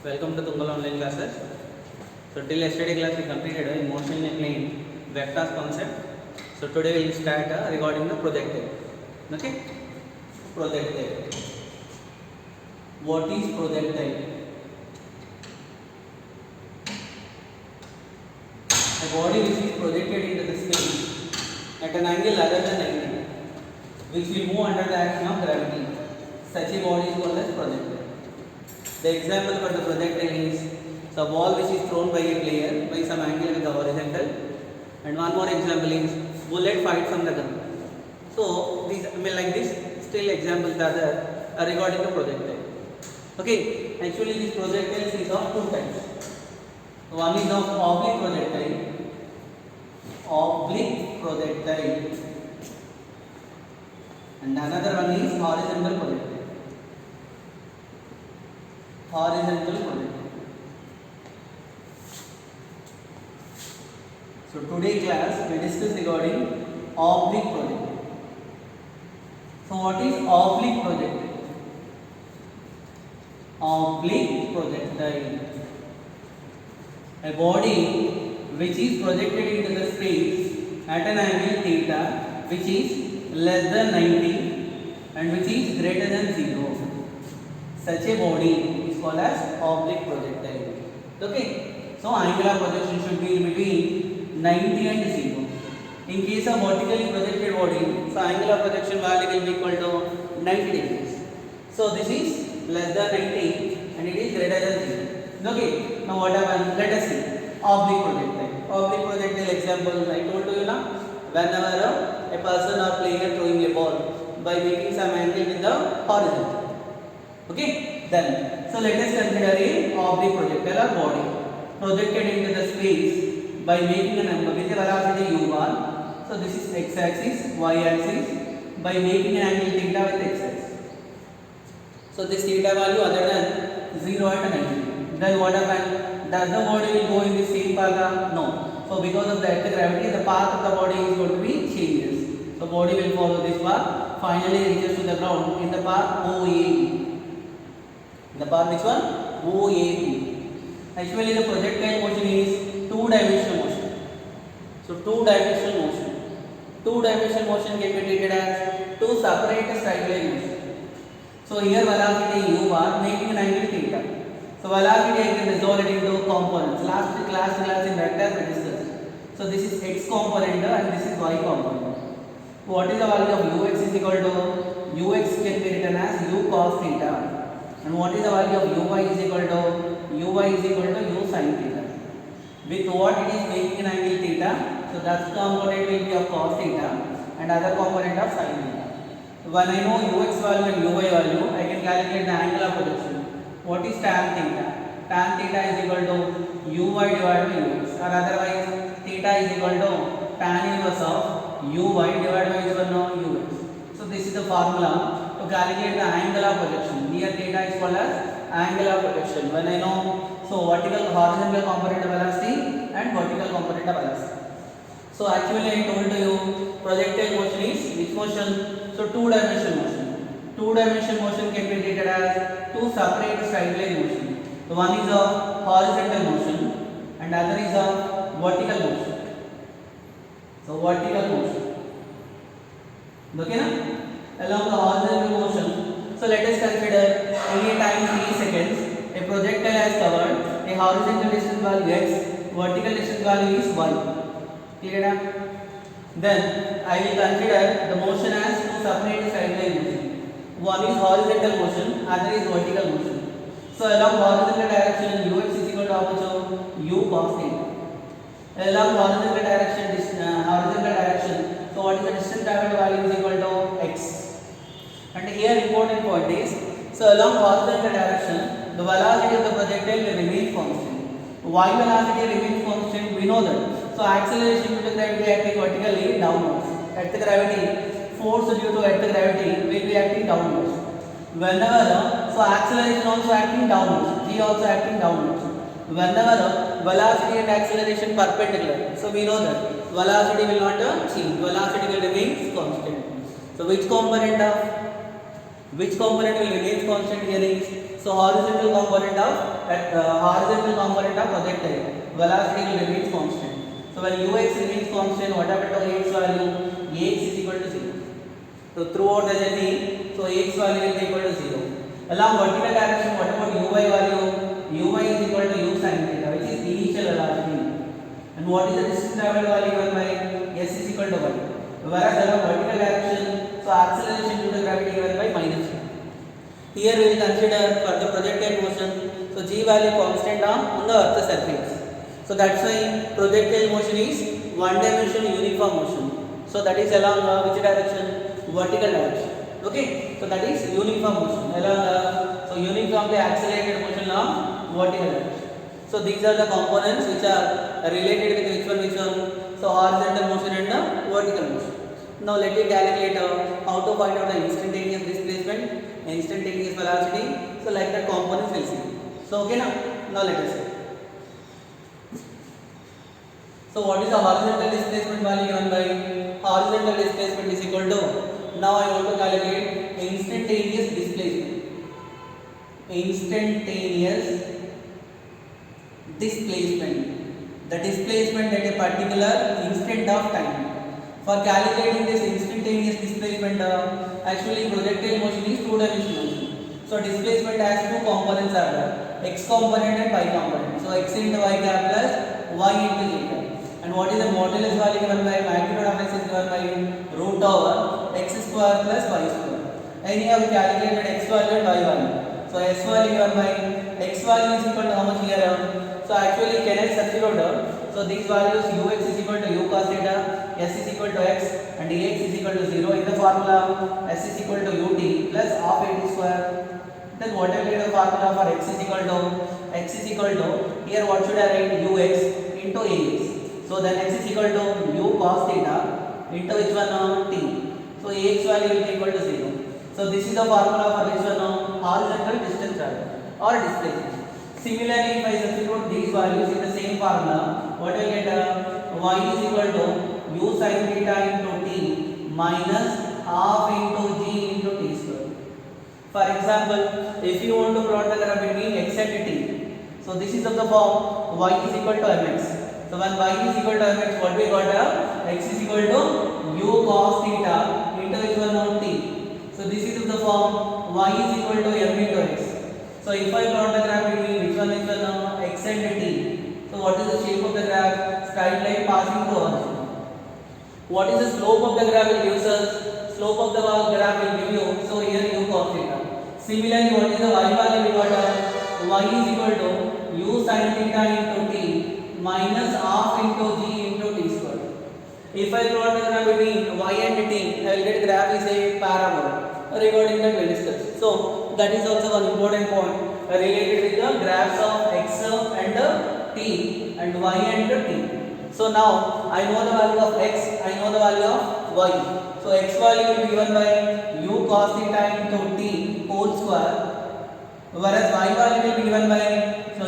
Welcome to Tungal online classes. So till yesterday class we completed a motion in a plane vectors concept. So today we will start regarding the projectile. Okay, projectile. What is projectile? A body which is projected into the space at an angle other than 90, which will move under the action of gravity. Such a body is called as projectile. The example for the projectile is the ball which is thrown by a player by some angle with the horizontal, and one more example is bullet fired from the gun. So these like this still examples are there regarding the projectile. Okay, actually these projectiles is of two types. One is of oblique projectile, and another one is horizontal projectile. Horizontal projectile. So today class we discuss regarding oblique projectile. So what is oblique projectile? Oblique projectile, a body which is projected into the space at an angle theta which is less than 90 and which is greater than 0. Such a body is called as oblique projectile. Okay, so angular projection should be in between 90 and 0. In case of vertically projected body, so angular projection value will be equal to 90 degrees. So this is less than 90 and it is greater than 0. Okay, now what happens? Let us see oblique projectile. Oblique projectile example I told you now. Whenever a person or player throwing a ball by making some angle with the horizontal. Okay, then so let us consider a oblique projectile or body projected into the space by making a number with a velocity u1. So this is x-axis, y-axis by making an angle theta with x-axis. So this theta value other than 0 at 90. Then what happens? Does the body will go in the same path? No. So because of the earth gravity, the path of the body is going to be changes. So body will follow this path. Finally reaches to the ground in the path OAB. The path which one? OAB. Actually the projectile motion is two-dimensional motion. So two-dimensional motion. Two-dimensional motion can be treated as two separate straight line motion. So here velocity u1 making an angle theta. So velocity I can resolve it into components. Last class in vectors we discussed. So this is x component and this is y component. What is the value of ux is equal to ux can be written as u cos theta. And what is the value of uy is equal to u sin theta. With what it is making an angle theta, so that component will be of cos theta and other component of sin theta. When I know ux value and uy value, I can calculate the angle of projection. What is tan theta? Tan theta is equal to uy divided by ux, or otherwise theta is equal to tan inverse of uy divided by ux. So this is the formula to calculate the angle of projection. Here theta is called as angle of projection. When I know, so vertical horizontal component of velocity and vertical component of velocity. So actually I told you projectile motion is which motion? So two-dimensional motion. Two-dimensional motion can be treated as two separate straight line motion. So one is a horizontal motion and other is a vertical motion. So vertical motion. Okay na? Along the horizontal motion, so let us consider in a time 3 seconds, a projectile has covered a horizontal distance value x, vertical distance value is y. Clear? Then I will consider the motion as two separate straight line motion. One is horizontal motion, other is vertical motion. So along horizontal direction, ux is equal to how much? U cos theta. Along horizontal direction, so what is the distance traveled value is equal to x. And here important point is, so along horizontal direction, the velocity of the projectile will remain constant. Why velocity remains constant? We know that. So acceleration due to gravity acting vertically downwards. Earth gravity, force due to earth gravity will be acting downwards. Whenever, so acceleration also acting downwards, g also acting downwards. Whenever velocity and acceleration perpendicular, so we know that velocity will not change, velocity will remain constant. So which component will remain constant here is So horizontal component of projectile velocity will remain constant. So when ux remains constant, what happened to ax value? Ax is equal to 0. So throughout the journey, so ax value is equal to 0. Along vertical direction, what about uy value? Uy is equal to u sin theta, which is initial velocity. And what is the distance traveled value given by s is equal to y. Whereas along vertical direction, so acceleration due to gravity given by minus v. Here we will consider for the projectile motion, so g value constant on the earth surface. So that's why projectile motion is one dimensional uniform motion. So that is along which direction? Vertical direction. Okay, so that is uniform motion along so uniformly accelerated motion along vertical direction. So these are the components which are related with which one? So horizontal motion and the vertical motion. Now let me calculate how to find out the instantaneous displacement, instantaneous velocity. So like that components will see. So okay now let us see. So what is the horizontal displacement value given by? Horizontal displacement is equal to, now I want to calculate instantaneous displacement. Instantaneous displacement, the displacement at a particular instant of time. For calculating this instantaneous displacement, actually projectile motion is two-dimensional motion. So displacement has two components are there, x component and y component. So x into y cap plus y into z cap. And what is the modulus value given by? Magnitude of x is given by root over x square plus y square. And here we calculated x value and y value. So s value given by x value is equal to how much here? So actually can I substitute? So these values ux is equal to u cos theta, s is equal to x, and dx is equal to 0 in the formula. S is equal to ut plus half at square. Then what I get the formula for x is equal to here what should I write? Ux into ax. So then x is equal to u cos theta into which one? T. So ax value will be equal to 0. So this is the formula for which one? Horizontal distance travel or displacement. Similarly, if I substitute these values in the same formula, what I get? Y is equal to u sin theta into t minus half into g into t square. For example, if you want to plot the graph between x and t, so this is of the form y is equal to mx. So when y is equal to mx, what we got? X is equal to u cos theta into which one? T. So this is of the form y is equal to m into x. So if I plot the graph between which one is x and t, so what is the shape of the graph? Straight line passing through origin. What is the slope of the graph? It gives us slope of the graph will give you. So here u cos theta. Similarly, what is the y value? We got y is equal to u sin theta into t minus half into g into t square. If I plot the graph between y and t, I will get graph is a parabola regarding that we discussed. So that is also one important point related with the graphs of x and t and y and t. So now I know the value of x, I know the value of y. So x value will be given by u cos theta into t whole square, whereas y value will be given by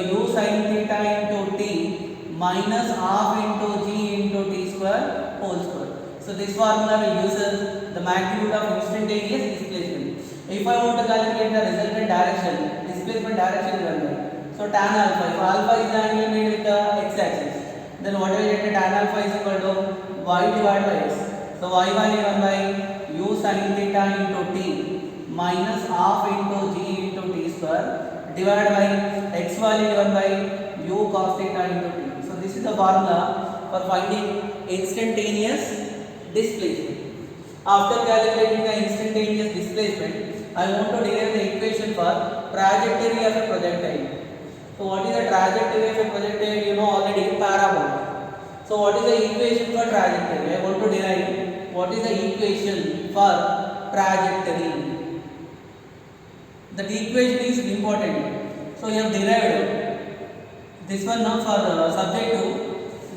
u sin theta into t minus half into g into t square whole square. So this formula will use the magnitude of instantaneous displacement. If I want to calculate the resultant direction, displacement direction given by, so tan alpha, if alpha is the angle made with the x-axis, then what will get? Tan alpha is equal to y divided by x. So y value given by u sin theta into t minus half into g into t square divided by x value given by u cos theta into t. So this is the formula for finding instantaneous displacement. After calculating the instantaneous displacement, I want to derive the equation for trajectory of a projectile. So what is the trajectory of a projectile? You know already, parabola. So what is the equation for trajectory? I want to derive what is the equation for trajectory. That equation is important. So you have derived this one now for subject to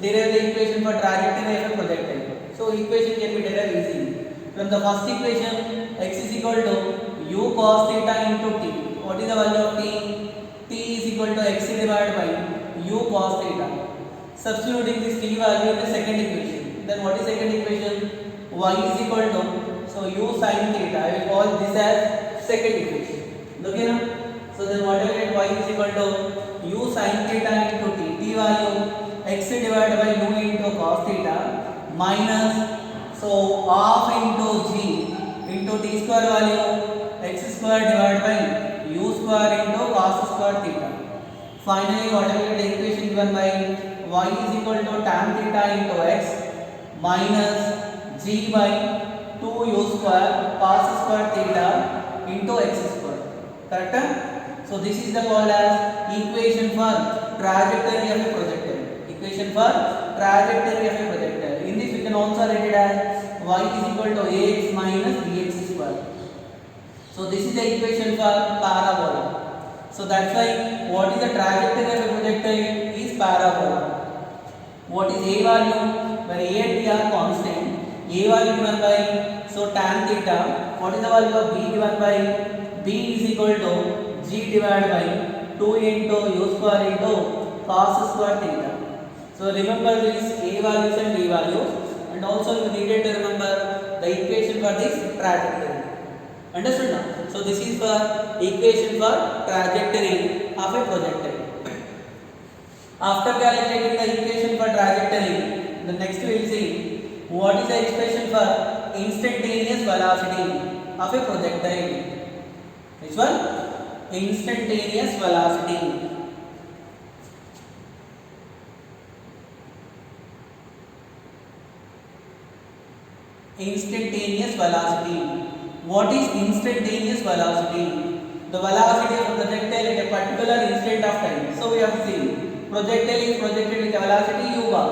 derive the equation for trajectory of a projectile. So equation can be derived easily. From the first equation, x is equal to u cos theta into t. What is the value of t? T is equal to x divided by u cos theta. Substituting this t value in the second equation. Then what is second equation? Y is equal to, so u sin theta. I will call this as second equation. Okay now? So then what will get? Y is equal to u sin theta into t. T value x divided by u into cos theta minus, so half into g into t square value x square divided by u square into cos square theta. Finally, what will get? The equation given by y is equal to tan theta into x minus g by 2u square cos square theta into x square. Correct? So this is the called as equation for trajectory of a projectile. Equation for trajectory of a projectile. In this we can also write it as y is equal to ax minus bx square. So this is the equation for parabola. So that's why what is the trajectory of a projectile is parabola. What is a value? Where a and b are constant. A value given by, so tan theta. What is the value of b given by? B is equal to g divided by 2 into u square into cos square theta. So remember these a values and b values, and also you needed to remember the equation for this trajectory. Understood now? So this is for equation for trajectory of a projectile. After calculating the equation for trajectory, the next we will see what is the expression for instantaneous velocity of a projectile. Which one? Instantaneous velocity. Instantaneous velocity. What is instantaneous velocity? The velocity of a projectile at a particular instant of time. So we have seen projectile is projected with a velocity u bar.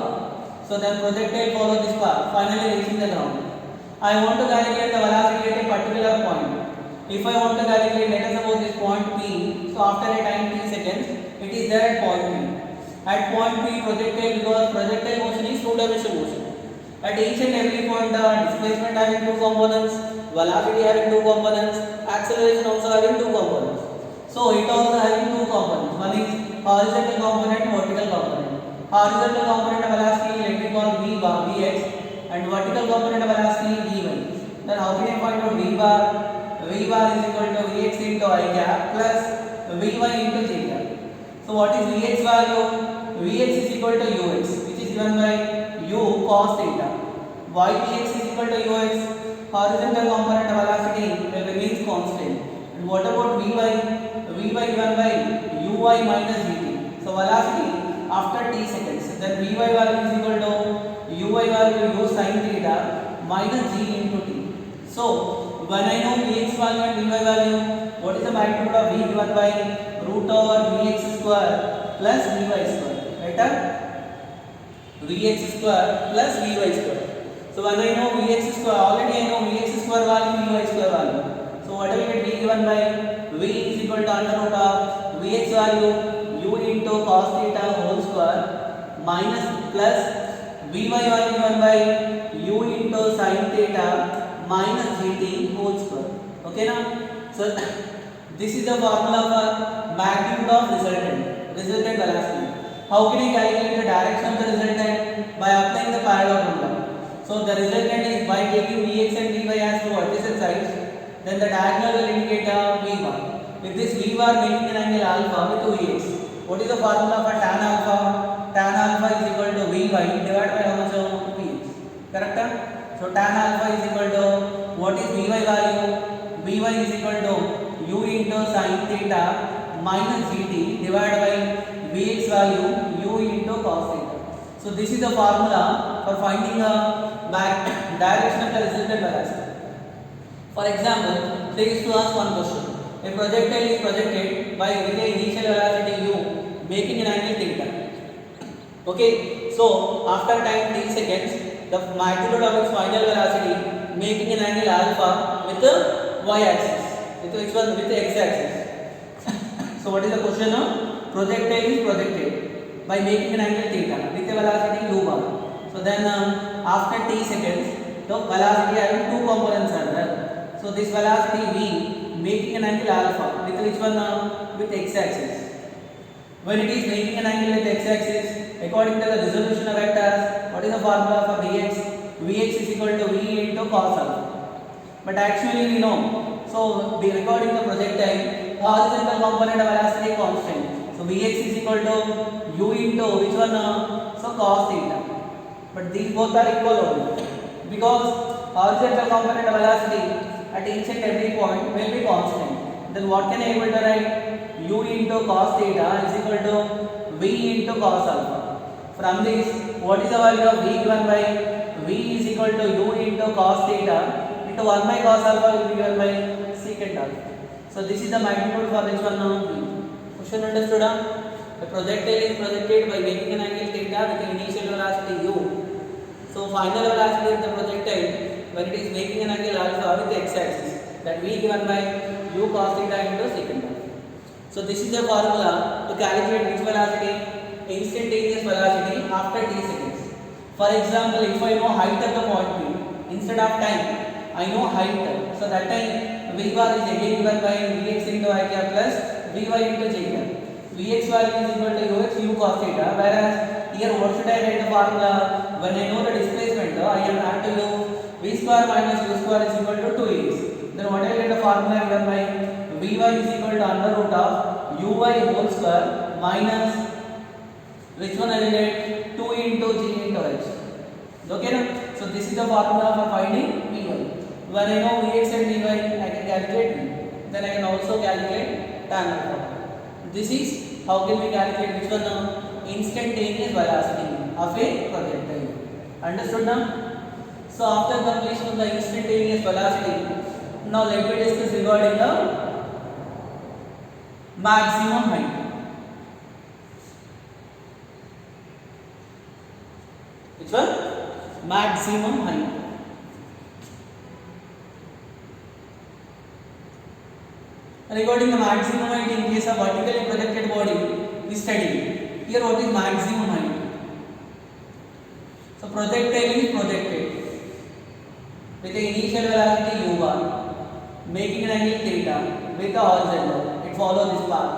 So then projectile follow this path, finally reaching the ground. I want to calculate the velocity at a particular point. If I want to calculate, let us suppose this point P, so after a time t seconds, it is there at point P. At point P, projectile, because projectile motion is two-dimensional motion. At each and every point, the displacement having two components, velocity having two components, acceleration also having two components. So it also having two components. One is horizontal component, vertical component. Horizontal component of velocity, let me call v bar, vx, and vertical component of velocity, vy. Then how can I find out v bar? V bar is equal to Vx into I cap plus Vy into J cap. So what is Vx value? Vx is equal to Ux, which is given by u cos theta. Ypx is equal to Ux. Horizontal component of velocity remains constant. And what about Vy? Vy given by Uy minus Gt. So velocity after t seconds. Then Vy value is equal to Uy value u sin theta minus G into t. So when I know Vx value and Vy value, what is the magnitude of V given by root over Vx square plus Vy square? Better? Vx square plus Vy square. So when I know Vx square, already I know Vx square value, Vy square value. So what will get V given by? V is equal to under root of Vx value u into cos theta whole square minus plus Vy value given by u into sin theta minus gt whole square. Okay now? So this is the formula for magnitude of resultant velocity. How can I calculate the direction of the resultant? By applying the parallel rule. So the resultant is by taking Vx and Vy as two vertical sides, then the diagonal will indicate a V bar. With this V bar making an angle alpha with 2Vx. What is the formula for tan alpha? Tan alpha is equal to Vy divided by how much of Vx. Correct? So tan alpha is equal to, what is Vy value? Vy is equal to u into sin theta minus gt divided by Vx value u into cos theta. So this is the formula for finding the direction of the resultant velocity. For example, they used to ask one question. A projectile is projected by with the initial velocity u making an angle theta. Okay, so after time t seconds, the magnitude of its final velocity making an angle alpha with the y-axis. With which one? With the x-axis. So what is the question now? Projectile is projected by making an angle theta with a velocity u bar. So then after t seconds, the velocity having two components are there. So this velocity v making an angle alpha with which one? With x-axis. When it is making an angle with x-axis, according to the resolution of vectors, what is the formula for Vx? Vx is equal to V into cos alpha. But actually we know, so according to projectile, horizontal component of velocity constant. So Vx is equal to u into which one? So cos theta. But these both are equal only because horizontal component of velocity at each and every point will be constant. Then what can I able to write? U into cos theta is equal to V into cos alpha. From this, what is the value of V given by V is equal to U into cos theta into 1 by cos alpha will be given by secant alpha. So this is the magnitude for which one now V. Question understood? The projectile is projected by making an angle theta with the initial velocity U. So final velocity of the projectile when it is making an angle alpha with the x-axis, that V given by U cos theta into secant alpha. So this is the formula to calculate which velocity? Instantaneous velocity after t seconds. For example, if I know height of the point P, instead of time, I know height. So that time V bar is again given by Vx into I cap plus Vy into j cap. Vx value is equal to Ux U cos theta, whereas here what should I write the formula? When I know the displacement, I am have to use V square minus U square is equal to 2x. Then what I get the formula given by Vy is equal to under root of Uy whole square minus which one I will get? 2 into g into h. Okay na? So this is the formula for finding Vy. When I know Vx and Vy, I can calculate V. Then I can also calculate tan alpha. This is how can we calculate which one now? Instantaneous velocity of a projectile. Understood now? So after completion of the instantaneous velocity, now let me discuss regarding the maximum height. Which one? Maximum height. Regarding the maximum height in case of vertically projected body, we study. Here what is maximum height? So projectile is projected with the initial velocity u bar, making an angle theta with the horizontal. It follows this path.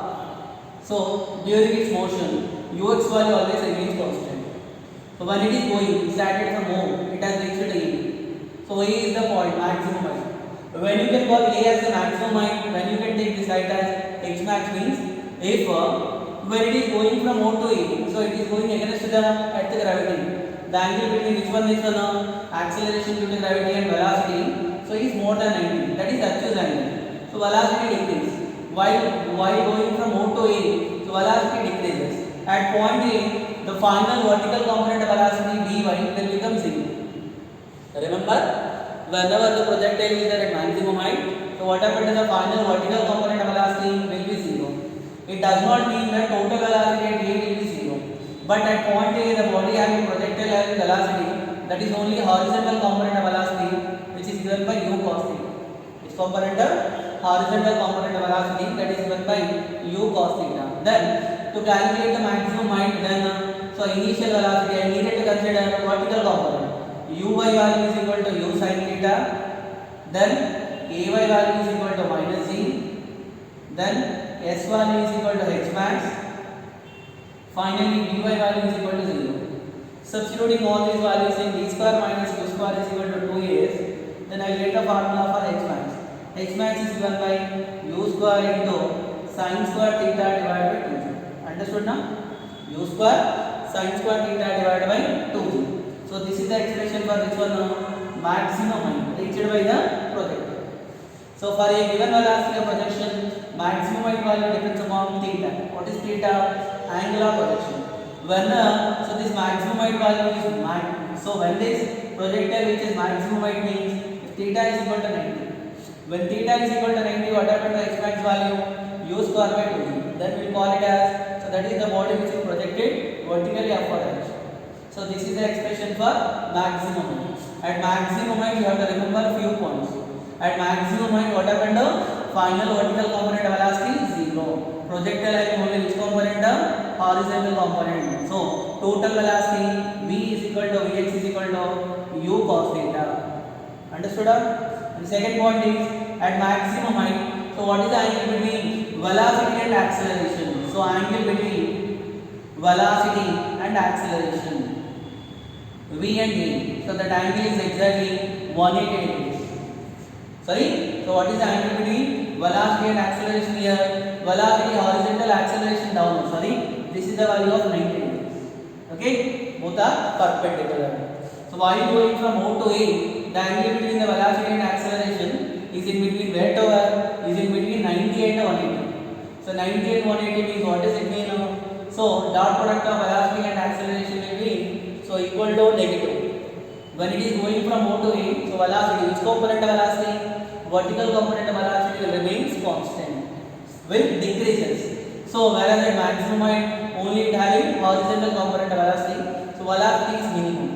So during its motion, ux value always remains constant. So when it is going, started from O, it has reached A. So A is the point, maximum height. When you can call A as the maximum height, when you can take this height as x max means if when it is going from O to A, so it is going against the earth gravity. The angle between which one is the acceleration due to gravity and velocity, so it is more than 90. That is actual angle. So velocity decreases. While going from O to A, so velocity decreases. At point A, the final vertical component of velocity Vy will become 0. Remember, whenever the projectile is at maximum height, so what happens to the final vertical component of velocity will be 0. It does not mean that total velocity at A will be 0. But at point A, the body having projectile having velocity, that is only horizontal component of velocity, which is given by U cos theta. Which component? Horizontal component of velocity, that is given by U cos theta. Then to calculate the maximum height, then so initial velocity I needed to consider vertical component. Uy value is equal to U sin theta. Then Ay value is equal to minus g. Then S value is equal to h max. Finally, Vy value is equal to 0. Substituting all these values in d square minus u square is equal to 2as, then I will get the formula for h max. H max is given by u square into sin square theta divided by 2g. Understood now? U square sin square theta divided by 2g. So this is the expression for which one? Maximum height reached by the projectile. So for a given velocity of projection, maximum height value depends upon theta. What is theta? Angle of projection. When so this maximum height value is max. So when this projectile reaches maximum height means if theta is equal to 90. When theta is equal to 90, what happens to h max value? U square by 2g. Then we will call it as, so that is the body which is projected vertically upward direction. So this is the expression for maximum height. At maximum height, you have to remember few points. At maximum height, what happened to final vertical component of velocity is 0. Projectile having only which component? Horizontal component. So total velocity V is equal to Vx is equal to U cos theta. Understood? And the second point is at maximum height. So what is the angle between velocity and acceleration? So angle between velocity and acceleration, V and A. So that angle is exactly 180 degrees. Sorry. So what is the angle between velocity and acceleration here, velocity horizontal, acceleration downward, sorry, this is the value of 90 degrees. Okay, both are perpendicular. So while going from O to A, the angle between the velocity and acceleration is in between where to where? Is in between 90 and 180. So 90 and 180 means what does it mean? So dot product of velocity and acceleration will be so equal to negative. When it is going from O to A, so velocity, which component of velocity? Vertical component of velocity will remains constant, will decreases. So whereas at maximum height only it having horizontal component of velocity, so velocity is minimum.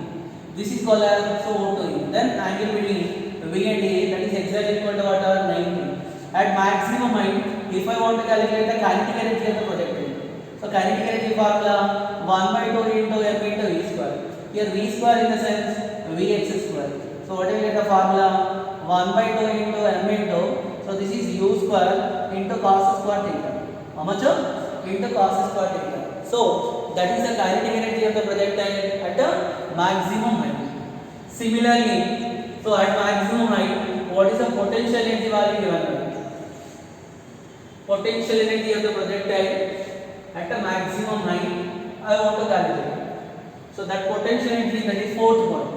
This is called as so O to A. Then angle between V and A, that is exactly equal to what are 90. At maximum height, if I want to calculate the kinetic energy of the projectile, so kinetic energy formula 1 by 2 into m into v square. Here v square in the sense vx square. So what will get the formula? 1 by 2 into m into, so this is u square into cos square theta. How much? Into cos square theta. So that is the kinetic energy of the projectile at the maximum height. Similarly, so at maximum height, what is the potential energy value given? Potential energy of the projectile at the maximum height I want to calculate. So that potential energy, that is fourth point.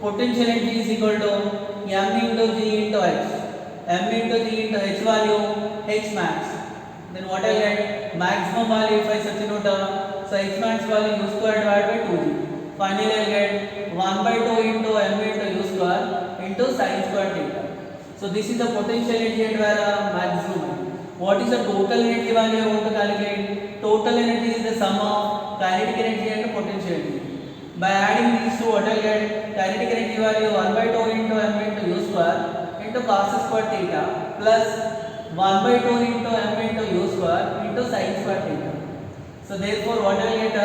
Potential energy is equal to m into g into h. M into g into h value, h max. Then what I get? Maximum value if I substitute, so h max value u square divided by 2g. Finally I get 1 by 2 into m into u square into sin square theta. So this is the potential energy at where maximum height. What is the total energy value I want to calculate? Total energy is the sum of kinetic energy and potential energy. By adding these two, what I get? Kinetic energy value 1 by 2 into m into u square into cos square theta plus 1 by 2 into m into u square into sin square theta. So therefore what I get,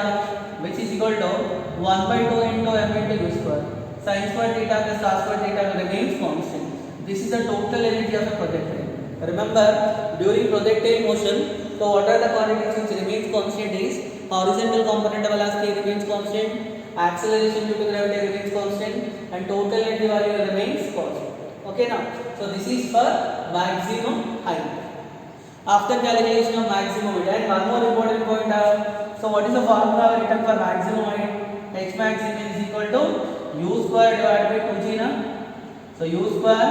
which is equal to 1 by 2 into m into u square. Sin square theta plus cos square theta remains constant. This is the total energy of the projectile. Remember, during projectile motion, so what are the quantities which remains constant is horizontal component of velocity remains constant, acceleration due to gravity remains constant, and total energy value remains constant. Okay now, so this is for maximum height. After calculation of maximum height, and one more important point, so what is the formula written for maximum height? H max is equal to u square divided by 2g na. So u square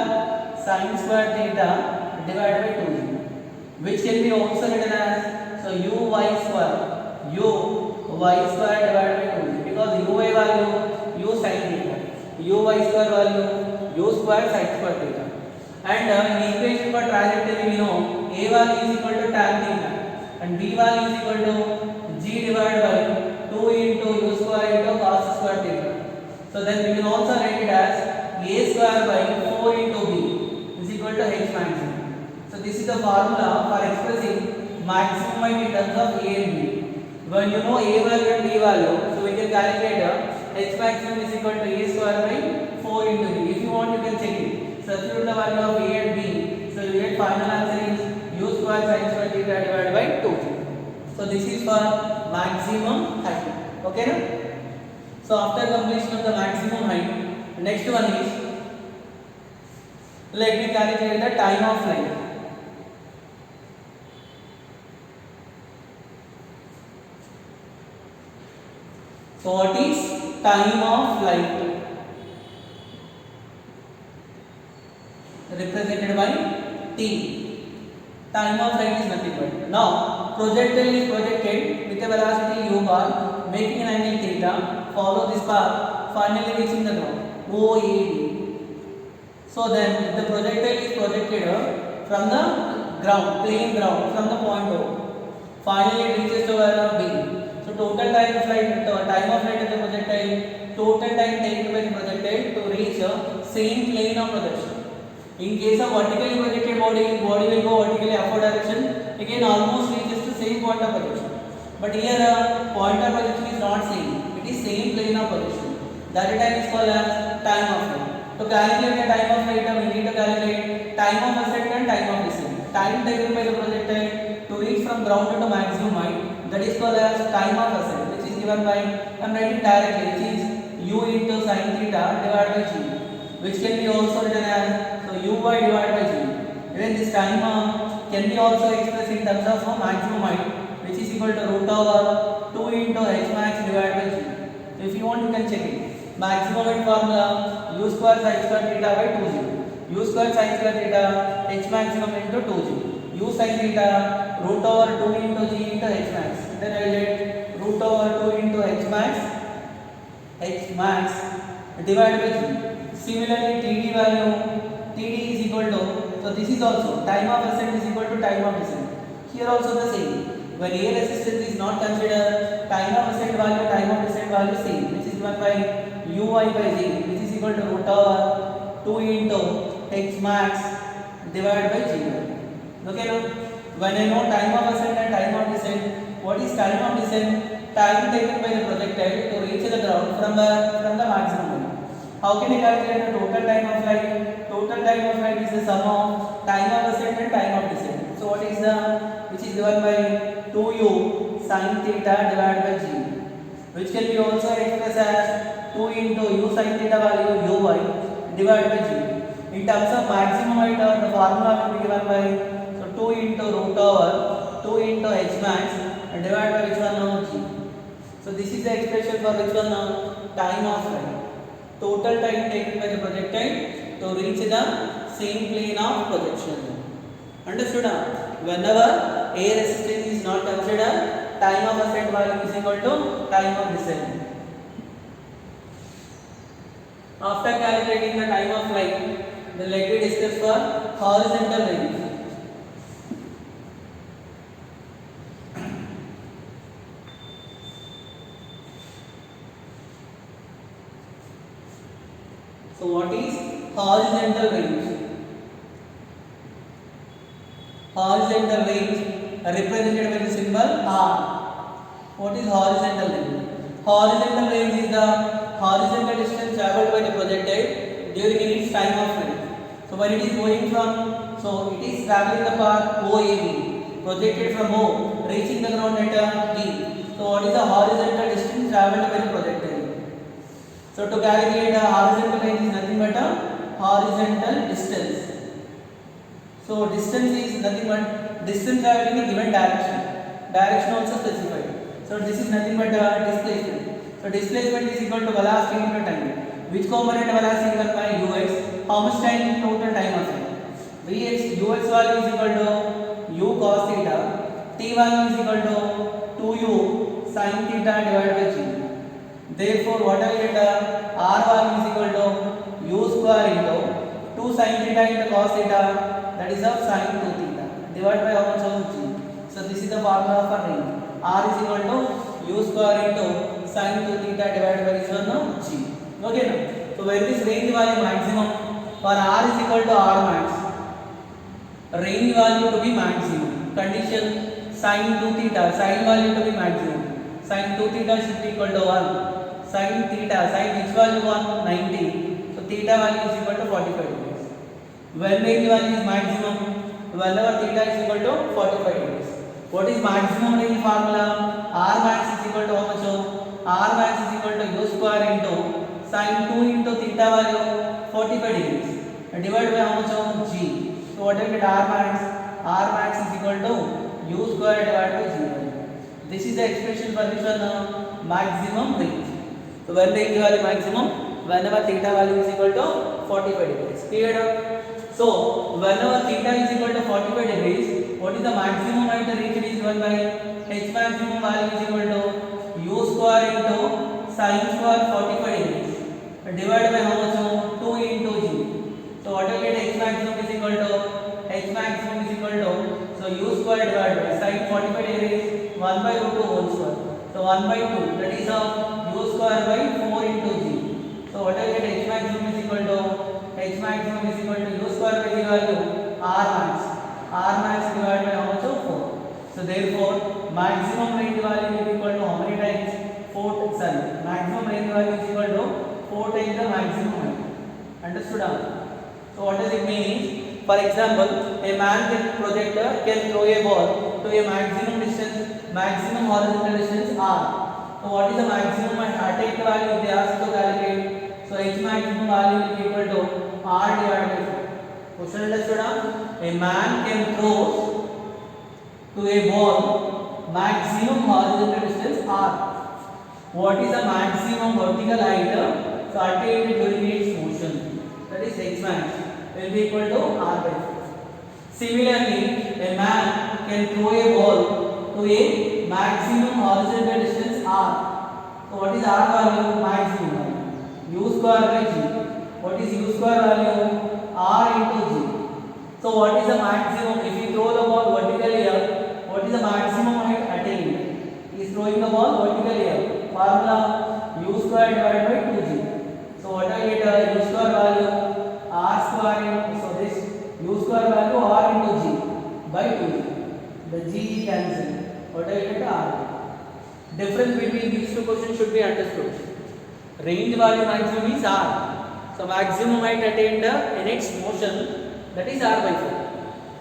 sin square theta divided by 2g, which can be also written as so uy square divided by 2g, because uy value u sin theta, uy square value u square sin square theta. And in equation for trajectory we know a value is equal to tan theta and b value is equal to g divided by 2 into u square into cos square theta. So then we can also write it as a square by 4 into b is equal to h maximum. So this is the formula for expressing maximum height in terms of a and b. When you know a value and b value, so we can calculate h maximum is equal to a square by 4 into b. If you want, you can check it. Substitute the value of a and b. So you get final answer is u square sin square theta divided by 2. So this is for maximum height. Okay na? So after completion of the maximum height, next one is, let me calculate the time of flight. So what is time of flight? Represented by t. Time of flight is nothing but, now projectile is projected with a velocity u bar making an angle theta, follow this path, finally reaching the ground OAD. So then the projectile is projected from the ground, plain ground, from the point O, finally it reaches to where B. So total time of flight of the projectile, total time taken by the projectile to reach same plane of projection. In case of vertically projected body will go vertically upward direction, again almost reaches the same point of projection. But here point of projection is not same, it is same plane of projection. That time is called as time of flight. To calculate the time of flight, we need to calculate time of ascent and time of descent. Time taken by the projectile to reach from ground to maximum height, that is called as time of ascent, which is given by, I am writing directly, which is u into sin theta divided by g, which can be also written as so uy divided by g. Even this time can be also expressed in terms of maximum height, which is equal to root over 2 into h max divided by g. So if you want, you can check it. Maximum height formula u square sin square theta by 2g. U square sin square theta h maximum into 2g. U sin theta root over 2 into g into h max. Then I will get root over 2 into h max divided by g. Similarly, TD value, TD is equal to, so this is also time of ascent is equal to time of descent. Here also the same. When air resistance is not considered, time of ascent value, time of descent value same, which is given by uy by g, which is equal to root over 2 into h max divided by g. Okay, now when I know time of ascent and time of descent, what is time of descent? Time taken by the projectile to reach the ground from the maximum height. How can I calculate the total time of flight? Total time of flight is the sum of time of ascent and time of descent. So what is the, which is given by 2u sin theta divided by g, which can be also expressed as 2 into u sin theta value uy divided by g. In terms of maximum height, the formula will be given by 2 into root over 2 into h max and divided by which one now g. So this is the expression for which one now time of flight. Total time taken by the projectile to reach the same plane of projection. Understood? Whenever air resistance is not considered, time of ascent value is equal to time of descent. After calculating the time of flight, then let me discuss for horizontal range. So what is horizontal range? Horizontal range represented by the symbol R. What is horizontal range? Horizontal range is the horizontal distance traveled by the projectile during its time of flight. So when it is going from, so it is traveling the path OAB, projected from O, reaching the ground at B. So what is the horizontal distance traveled by the projectile? So to calculate the horizontal range is nothing but a horizontal distance. So distance is nothing but distance traveled in a given direction. Direction also specified. So this is nothing but a displacement. So displacement is equal to velocity into time. Which component velocity given by ux? How much time total time of flight? Vx ux value is equal to u cos theta. T value is equal to 2u sin theta divided by g. Therefore, what I get r value is equal to u square into 2 sin theta into cos theta, that is of sin 2 theta divided by how much of g. So this is the formula for range. R is equal to u square into sin 2 theta divided by this one g. Okay now. So when this range value maximum for r is equal to r max, range value to be maximum. Condition sin 2 theta, sin value to be maximum. Sin 2 theta should be equal to 1. Sin theta, sin which value 1? 90. So theta value is equal to 45 degrees. When range value is maximum, whenever theta is equal to 45 degrees. What is maximum range formula? R max is equal to how much? R max is equal to u square into sin 2 into theta value 45 degrees divided by how much of g. So what I get R max? R max is equal to u square divided by g. This is the expression for this one maximum range. So when range value maximum, whenever theta value is equal to 45 degrees. Clear? So whenever theta is equal to 45 degrees, what is the maximum height reached is given by h maximum value is equal to u square into sin square 45 degrees divided by how much? 2 into g. So what I get h maximum is equal to so u square divided by sin 45 degrees 1 by root 2 whole square. So 1 by 2, that is of u square by 4 into g. So what I get h maximum is equal to u square by the value r max. R max divided by how much? 4. So therefore maximum range value is equal to how many times? 4 sorry. Maximum range value is equal to 4 times the maximum height. Understood? So what does it mean? For example, a man with projector can throw a ball to a maximum distance, maximum horizontal distance r. So what is the maximum attained value they ask to calculate? So h maximum value will be equal to r divided by 4. Question understood? A man can throw to a ball maximum horizontal distance r. What is the maximum vertical height attained during its motion? That is h max will be equal to r by 4. Similarly, a man can throw a ball to a maximum horizontal distance r. So what is r value? Maximum value. U square by g. What is u square value? R into g. So what is the maximum? If you throw the ball vertically up, what is the maximum height attained? He is throwing the ball vertically up. Formula u square divided by 2g. So what I get? U square value r square into, so this u square value r into g by 2g. The g cancel. What I get? R. Difference between these two questions should be understood. Range value maximum is r. So maximum height attained in its motion, that is r by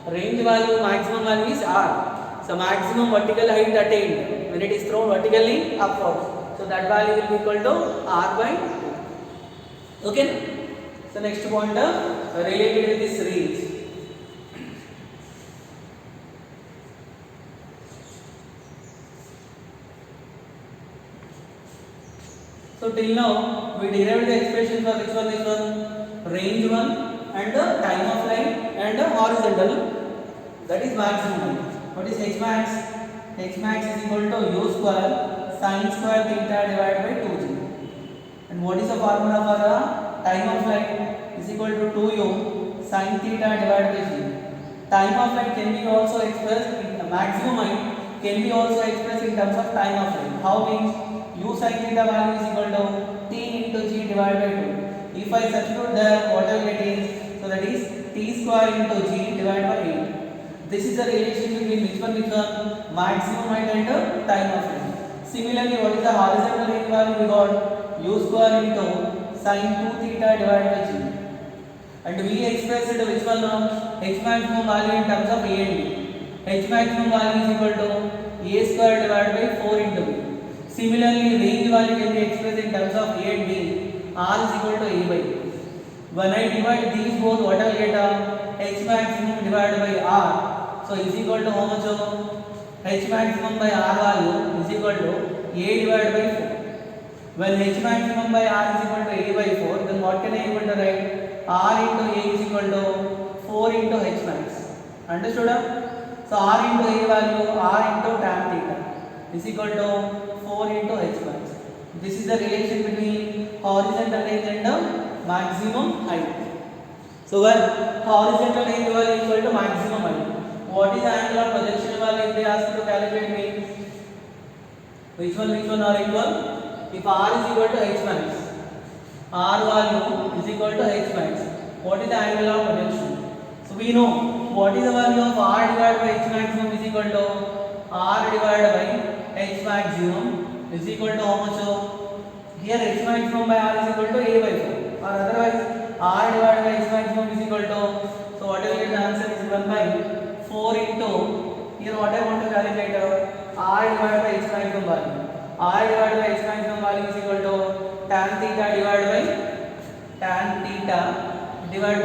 4. Range value maximum value is r. So maximum vertical height attained when it is thrown vertically upwards. So that value will be equal to r by 2. Okay. So next point related with this range. So till now we derived the expression for which one? Range one and time of flight and horizontal, that is maximum. What is h max? H max is equal to u square sin square theta divided by 2g. And what is the formula for time of flight? Is equal to 2u sin theta divided by g. Time of flight can be also expressed in maximum height can be also expressed in terms of time of flight. How means u sin theta value is equal to t into g divided by 2. If I substitute there, what I get is, so that is t square into g divided by 8. This is the relation between which one? Maximum height and time of flight. Similarly, what is the horizontal range value? We got u square into sin 2 theta divided by g. And we expressed which one? H maximum value in terms of a and b. H maximum value is equal to a square divided by 4 into b. Similarly, range value can be expressed in terms of a and b. R is equal to a by b. When I divide these both, what I will get? H maximum divided by r. So is equal to how much? H maximum by r value is equal to a divided by 4. When h maximum by r is equal to a by 4, then what can I able to write? R into a is equal to 4 into h max. Understood? So r into a value, r into tan theta is equal to 4 into h max. This is the relation between horizontal range and maximum height. So when horizontal range value is equal to maximum height, what is the angle of projection value if they ask you to calculate me? Which one are equal? If r is equal to h max, r value is equal to h max, what is the angle of projection? So we know what is the value of r divided by h maximum is equal to r divided by h maximum is equal to how much? Here h maximum by r is equal to a by 4, or otherwise r divided by h maximum is equal to, so what I will get the answer is 1 by 4 into, here what I want to calculate, r divided by h maximum value. R divided by h maximum value is equal to tan theta divided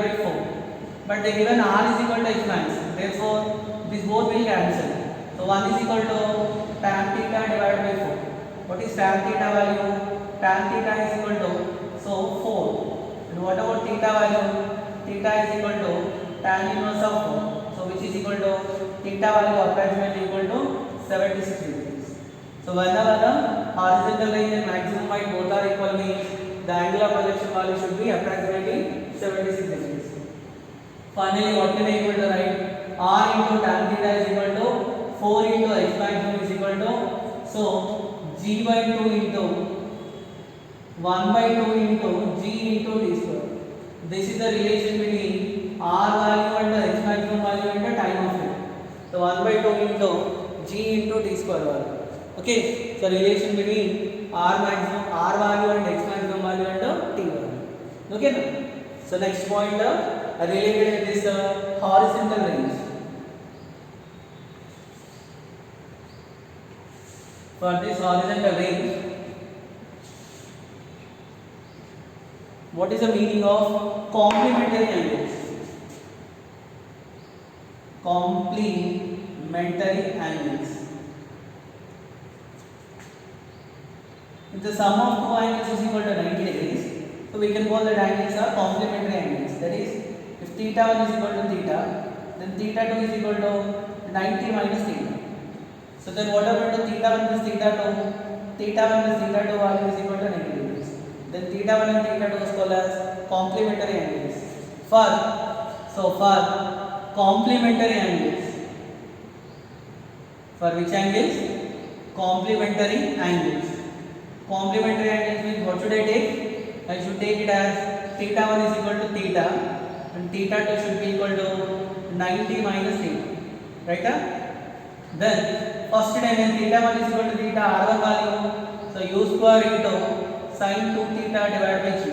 by 4. But they given r is equal to h max, therefore this both will cancel. So 1 is equal to tan theta divided by 4. What is tan theta value? Tan theta is equal to, so 4. And what about theta value? Theta is equal to tan inverse of 4. So which is equal to theta value approximately equal to 76 degrees. So whenever the horizontal range and maximum height both are equal, means the angle of projection value should be approximately 76 degrees. Finally, what can I able to write? R into tan theta is equal to 4 into h maximum is equal to, so g by 2 into 1 by 2 into g into t square. This is the relation between r value and the h maximum value and the time of flight. So 1 by 2 into g into t square value. Okay, so relation between r maximum, r value and x maximum value and t value. Okay, so next point related with this horizontal range. For this horizontal range, what is the meaning of complementary angles? complementary angles. If the sum of two angles is equal to 90 degrees, so we can call that angles are complementary angles. That is, if theta 1 is equal to theta, then theta 2 is equal to 90 minus theta. So then what happened to theta 1 plus theta 2? Theta 1 plus theta 2 value is equal to 90 degrees. Then theta 1 and theta 2 is called as complementary angles. For complementary angles, for which angles? Complementary angles. Complementary angles means what should I take? I should take it as theta 1 is equal to theta and theta 2 should be equal to 90 minus theta. Right? Then first time when theta 1 is equal to theta r1 value, so u square into sin 2 theta divided by g,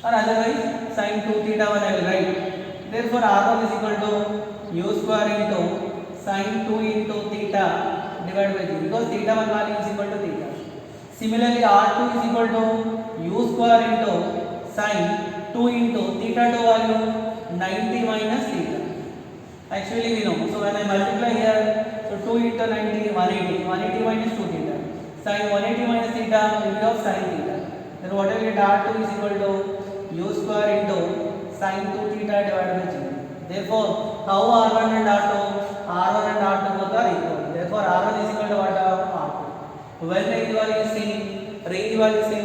or otherwise sin 2 theta 1 I will write. Therefore r1 is equal to u square into sin 2 into theta divided by g, because theta 1 value is equal to theta. Similarly r2 is equal to u square into sin 2 into theta 2 value 90 minus theta. Actually we know, so when I multiply here, so 2 into 90 180 minus 2 theta, sin 180 minus theta will be of sin theta. Then what I will get, r2 is equal to u square into sin 2 theta divided by g. Therefore how r1 and r2 both are equal. Therefore r1 is equal to what? R2. When range value is same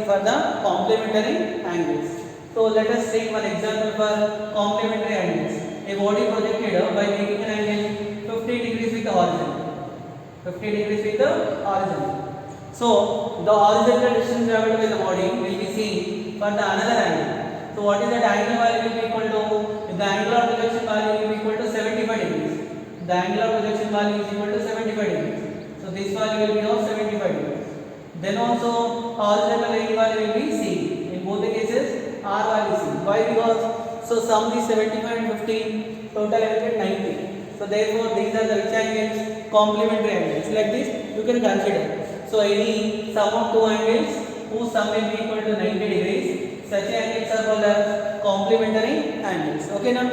for the complementary angles. So let us take one example for complementary angles. A body projected by making an angle 50 degrees with the horizon. 50 degrees with the horizon. So the horizontal distance traveled by the body will be seen for the another angle. So what is that angle value will be equal to? The angular projection value will be equal to 75 degrees. The angular projection value is equal to 75 degrees. So this value will be of 75 degrees. Then also horizontal range value will be seen. In both the cases r value is seen. Why? Because so sum is 75 and 15, total I will get 90. So therefore these are the which angles? Complementary angles. Like this you can consider. So any sum of two angles whose sum will be equal to 90 degrees, such angles are called as complementary angles. Okay now?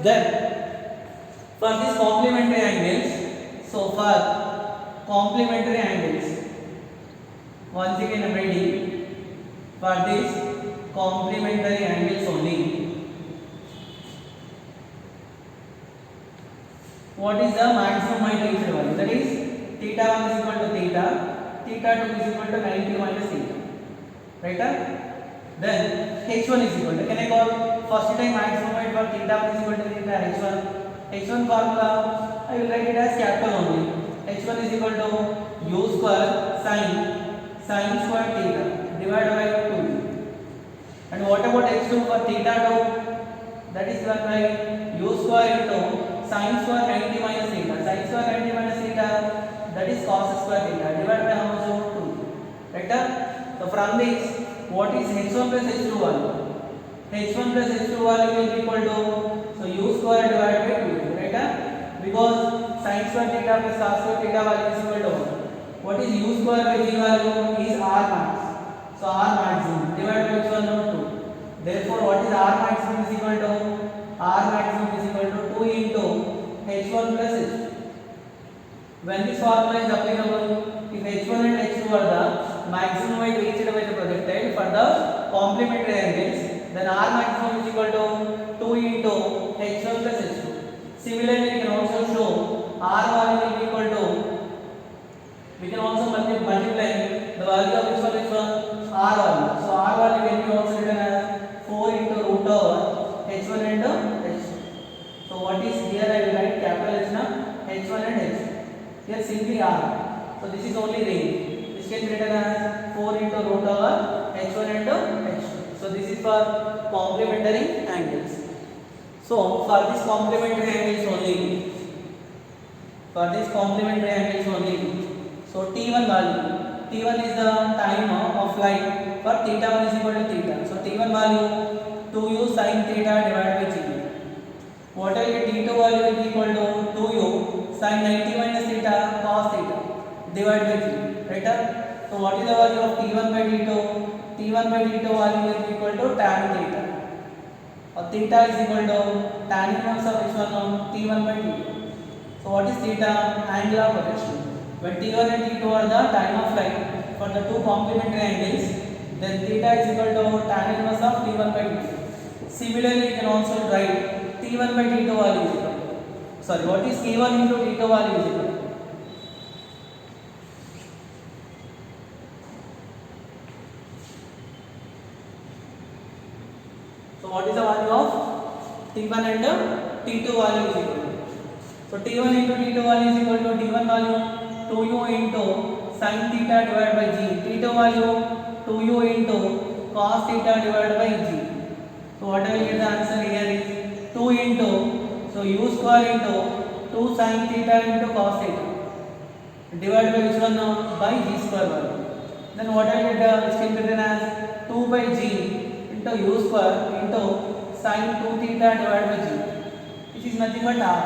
Then for these complementary angles, so for complementary angles, once again I am ready for these complementary angles only. What is the maximum height reached value? That is theta 1 is equal to theta 2 is equal to 90 minus theta. Right? Then h1 is equal to, can I call first time maximum height for theta 1 is equal to theta h1 formula I will write it as capital only. h1 is equal to u square sin square theta divided by 2. And what about h2 for theta 2? That is equal by u square into sin square 90 minus theta. Sin square 90 minus theta, that is cos square theta divided by how much? 2. Right? So from this, what is h1 plus h2 value? h1 plus h2 value will be equal to, so u square divided by 2. Right? Because sin square theta plus cos square theta value is equal to 1. What is u square by g value? Is r max. So r maximum divided by 2. Therefore what is r maximum is equal to? R maximum is equal to 2 into h1 plus h2. When this formula is applicable, if h1 and h2 are the maximum height reached by the projectile for the complementary angles, then r maximum is equal to 2 into h1 plus h2. Similarly, we can also show r value will be equal to, we can also multiply the value of which one? R value. So r value will be also written as 4 into root over h1 and h2. So what is here? I will write capital H na h1 and h2. Here simply r. So this is only range. This can be written as 4 into root over h1 and h2. So this is for complementary angles. So for this complementary angles only, so t1 value, t1 is the time of flight for theta 1 is equal to theta. So t1 value 2u sin theta divided by g. What I get, t2 value will be equal to 2u sin 90 minus theta cos theta divided by g. Right? So what is the value of t1 by t2? t1 by t2 value will be equal to tan theta. or theta is equal to tan inverse of which one? T1 by T2. So what is theta? Angle of projection. When T1 and T2 are the time of flight for the two complementary angles, then theta is equal to tan inverse of T1 by T2. Similarly, you can also write T1 by T2 value is equal to, sorry, what is T1 into T2 value is equal to? So what is the value of T1 and T2 value is equal to? So T1 into T2 value is equal to T1 value 2u into sin theta divided by g. T2 value 2u into cos theta divided by g. So what I will get the answer here is 2 into, so u square into 2 sin theta into cos theta divided by which one? By g square value. Then what I will get, which can be written as 2 by g into u square into sin 2 theta divided by g, which is nothing but r.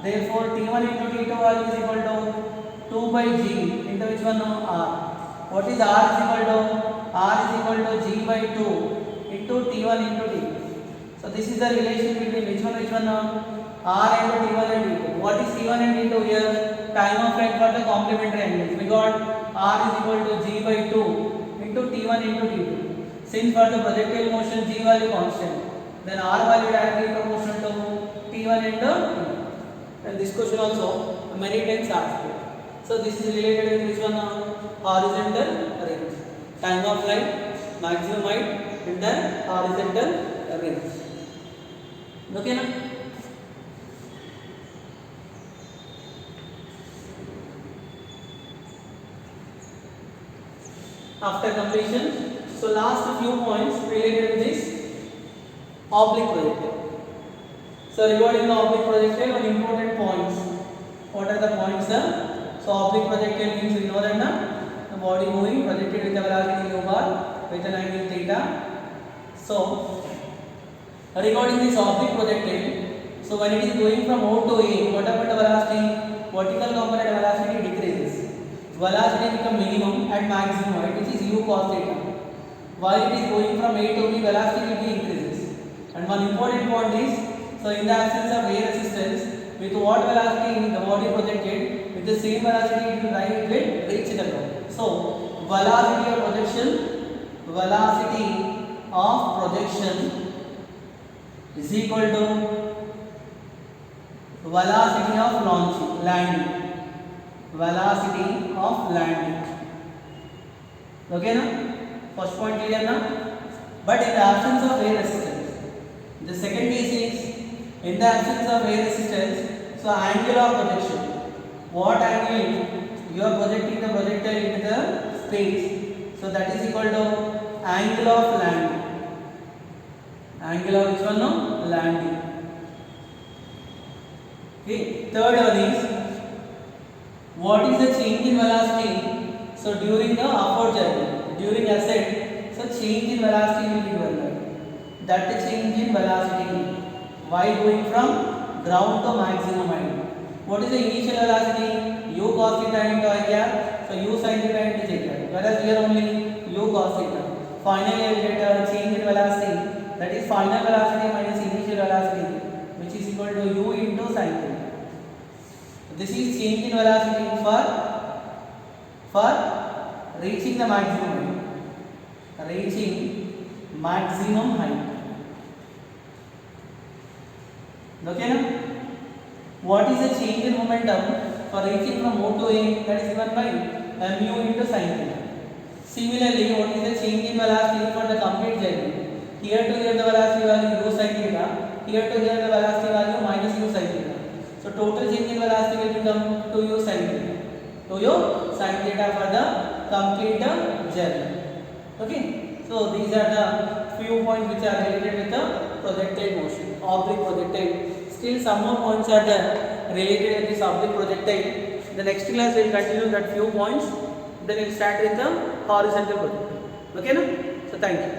Therefore, T1 into T2 value is equal to 2 by g into which one? R. What is R is equal to? R is equal to g by 2 into T1 into T2. So this is the relation between which one? R into T1 and T2. What is T1 and T2 here? Time of flight for the complementary angles. We got R is equal to g by 2 into T1 into T2. Since for the projectile motion g value constant, then R value directly proportional to T1 into T2. And this question also many times asked. So this is related with which one? Horizontal range. Time of flight, maximum height, and then horizontal range. Okay na? After completion, so last few points related with this oblique projectile. So regarding the oblique projectile, one important points. What are the points? So oblique projectile means we know that the body moving projected with a velocity u bar with an angle theta. So regarding this oblique projectile, so when it is going from O to A, what about the velocity? Vertical component velocity decreases. Velocity becomes minimum at maximum height, which is u cos theta. While it is going from A to B, velocity increases. And one important point is, so in the absence of air resistance, with what velocity the body projected, with the same velocity it will reach the ground. So velocity of projection is equal to velocity of landing. Velocity of landing. Okay na? First point clear na? But in the absence of air resistance, the second case is, in the absence of air resistance, so angle of projection. What angle you are projecting the projectile into the space? So that is equal to angle of landing. Angle of which one? No? Landing. Okay. Third one is, what is the change in velocity? So during the upward journey, during ascent, so change in velocity will be given. That change in velocity while going from ground to maximum height. What is the initial velocity? U cos theta into I cap. So u sin theta into j cap. Whereas here only u cos theta. Finally, I will get a change in velocity. That is final velocity minus initial velocity, which is equal to u into sin theta. This is change in velocity for reaching the maximum height. Reaching maximum height. Okay na? What is the change in momentum for reaching from O to A? That is given by mu into sin theta. Similarly, what is the change in velocity for the complete journey? Here to here the velocity value u sin theta. Here to here the velocity value minus u sin theta. So total change in velocity will become 2u sin theta. 2u sin theta for the complete journey. Okay. So these are the few points which are related with the projectile motion, oblique projectile. Still some more points are there related with this oblique projectile. The next class we will continue that few points. Then we will start with the horizontal projectile. Okay, no? So thank you.